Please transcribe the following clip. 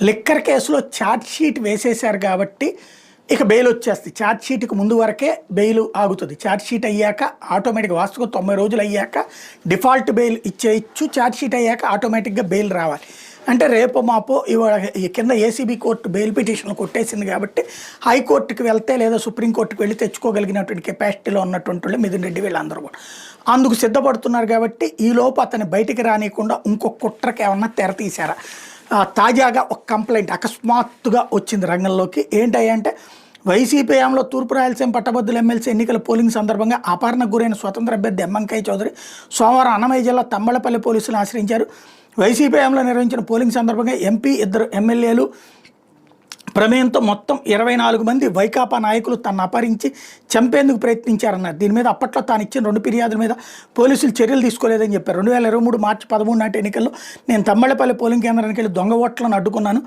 Liquor కేసులో charge sheet వేసేశారు కాబట్టి ఇక బెయిల్ వచ్చేస్తుంది. ఛార్జ్ షీట్కి ముందు వరకే బెయిల్ ఆగుతుంది. ఛార్జ్ షీట్ అయ్యాక ఆటోమేటిక్గా వాస్తవం 90 రోజులు అయ్యాక డిఫాల్ట్ బెయిల్ ఇచ్చేయచ్చు. ఛార్జ్ షీట్ అయ్యాక ఆటోమేటిక్గా బెయిల్ రావాలి. అంటే రేపు మాపో ఇవాళ కింద ఏసీబీ కోర్టు బెయిల్ పిటిషన్లు కొట్టేసింది కాబట్టి హైకోర్టుకి వెళ్తే లేదా సుప్రీంకోర్టుకి వెళ్ళి తెచ్చుకోగలిగినటువంటి కెపాసిటీలో ఉన్నటువంటి వాళ్ళు మిథున్ రెడ్డి వీళ్ళందరూ కూడా అందుకు సిద్ధపడుతున్నారు. కాబట్టి ఈలోపు అతన్ని బయటికి రానియకుండా ఇంకొక కుట్రకి ఏమన్నా తెర తీశారా? తాజాగా ఒక కంప్లైంట్ అకస్మాత్తుగా వచ్చింది రంగంలోకి. ఏంటంటే వైసీపీ హయాంలో తూర్పు రాయలసీమ పట్టభద్రుల ఎమ్మెల్సీ ఎన్నికల పోలింగ్ సందర్భంగా అపహరణకు గురైన స్వతంత్ర అభ్యర్థి వెంకయ్య చౌదరి సోమవారం అన్నమయ్య జిల్లా తమ్మలపల్లి పోలీసులను ఆశ్రయించారు. వైసీపీ హయాంలో నిర్వహించిన పోలింగ్ సందర్భంగా ఎంపీ, 2 ఎమ్మెల్యేలు ప్రమేయంతో మొత్తం 24 మంది వైకాపా నాయకులు తనను అపహరించి చంపేందుకు ప్రయత్నించారన్నారు. దీని మీద అప్పట్లో తాను ఇచ్చిన 2 ఫిర్యాదుల మీద పోలీసులు చర్యలు తీసుకోలేదని చెప్పారు. 2023 మార్చి 13 నాటి ఎన్నికల్లో నేను తమ్మళ్ళపల్లి పోలింగ్ కేంద్రానికి వెళ్ళి దొంగ ఓట్లను అడ్డుకున్నాను.